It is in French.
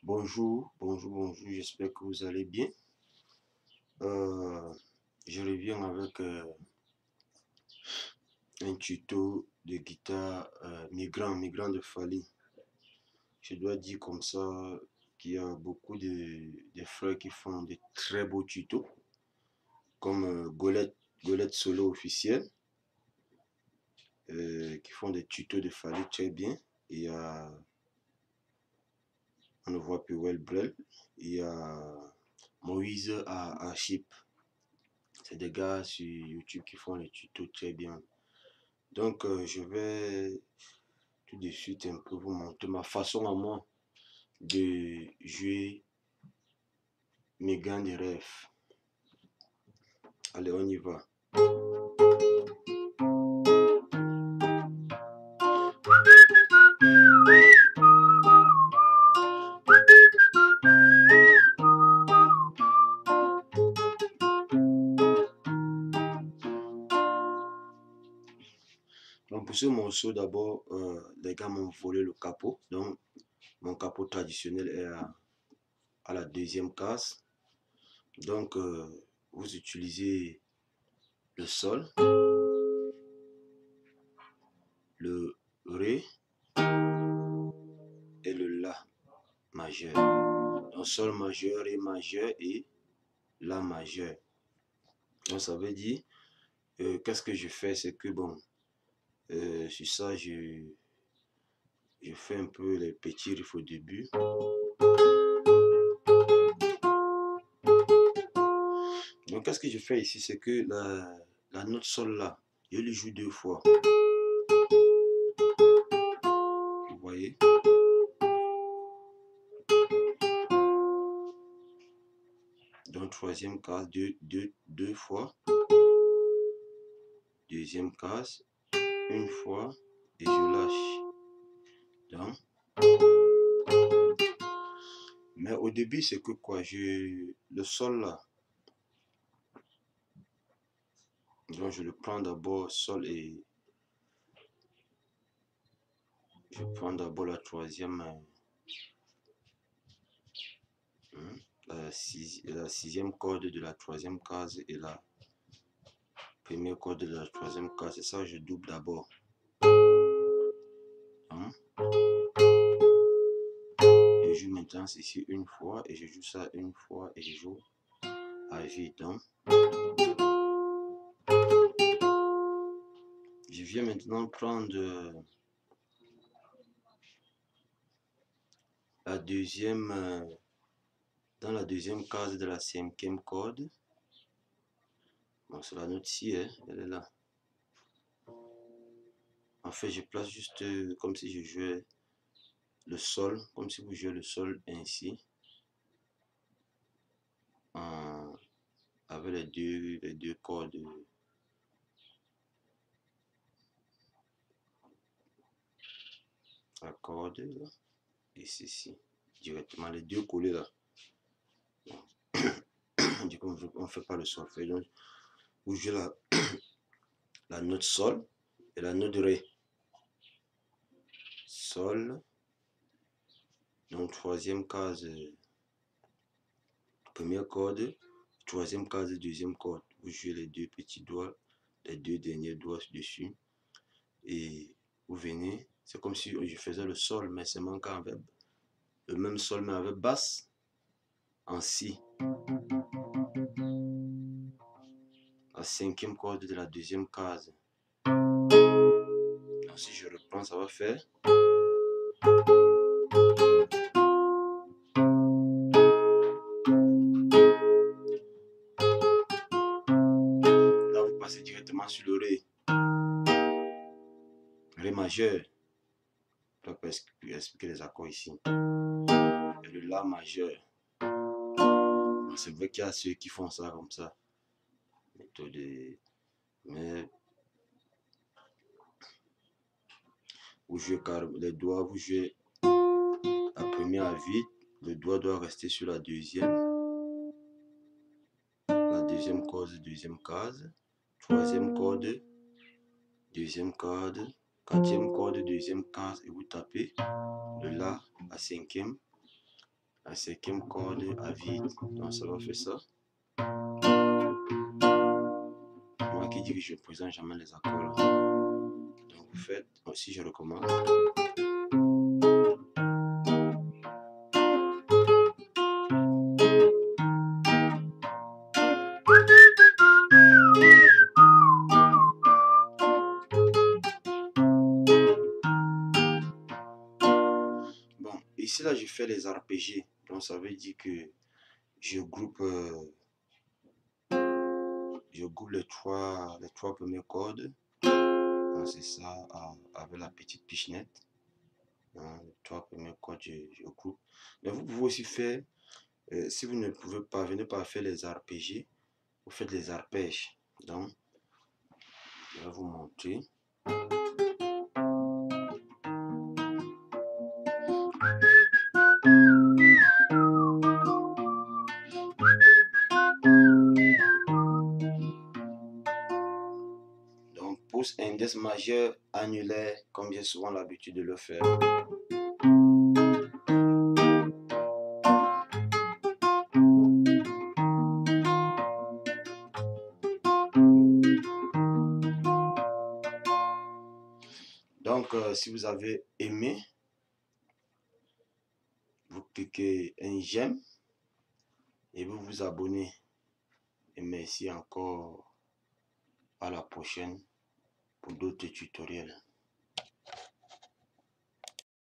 Bonjour, j'espère que vous allez bien. Je reviens avec un tuto de guitare migrant de Fali. Je dois dire comme ça qu'il y a beaucoup de frères qui font de très beaux tutos, comme Golette Solo officiel, qui font des tutos de Fali très bien. Il y a, on ne voit plus Well Brel, il y a Moïse à Chip. C'est des gars sur YouTube qui font les tutos très bien. Donc, je vais tout de suite un peu vous montrer ma façon à moi de jouer mes gants de rêve. Allez, on y va. Donc, pour ce morceau, d'abord, les gars m'ont volé le capot. Donc, mon capot traditionnel est à la deuxième case. Donc, vous utilisez le sol, le ré et le la majeur. Donc, sol majeur, ré majeur et la majeur. Donc, ça veut dire, qu'est-ce que je fais? C'est que, bon, sur ça, je fais un peu les petits riffs au début. Donc, qu'est-ce que je fais ici? C'est que la note sol là, je le joue deux fois. Vous voyez? Donc, troisième case, deux fois. Deuxième case, une fois. Et je lâche. Donc, mais au début, c'est que quoi? Le sol là. Donc, je le prends d'abord sol et je prends d'abord la troisième. La sixième corde de la troisième case et la première corde de la troisième case. Et ça, je double d'abord. Je joue maintenant ici une fois et je joue ça une fois et je joue à vide. Donc, je viens maintenant prendre la deuxième, dans la deuxième case de la cinquième corde. Bon, c'est la note ci, hein, elle est là. En fait, je place juste comme si je jouais le sol, comme si vous jouez le sol ainsi. Avec les deux cordes. La corde là, et ceci. Directement, les deux collés là. Du coup, on ne fait pas le solfège. Donc, vous jouez la note sol et la note ré. Sol. Donc, troisième case, première corde. Troisième case, deuxième corde. Vous jouez les deux petits doigts, les deux derniers doigts dessus. Et vous venez. C'est comme si je faisais le sol, mais c'est manquant avec le même sol, mais avec basse en si. La cinquième corde de la deuxième case. Donc, si je reprends, ça va faire. Là, vous passez directement sur le ré. Ré majeur. Je peux expliquer les accords ici. Et le la majeur. C'est vrai qu'il y a ceux qui font ça comme ça. Méthode. Mais vous jouez les doigts, vous jouez la première à vide. Le doigt doit rester sur la deuxième. La deuxième corde, deuxième case. Troisième corde, deuxième corde. Quatrième corde, deuxième case. Et vous tapez le la, la cinquième. la cinquième corde à vide. Donc ça va faire ça. Moi qui dis que je ne présente jamais les accords là. Donc vous faites, si je recommence. Bon, ici là je fais les arpégés. Donc ça veut dire que je groupe les trois premières cordes. C'est ça avec la petite pichenette. Les trois premières cordes, je groupe. Mais vous pouvez aussi faire, si vous ne pouvez pas, venez pas faire les arpégés, vous faites les arpèges. Donc, je vais vous montrer. Donc, pouce index majeur annulaire, comme j'ai souvent l'habitude de le faire. Donc, si vous avez aimé, vous cliquez un j'aime et vous vous abonnez. Et merci encore. À la prochaine pour d'autres tutoriels.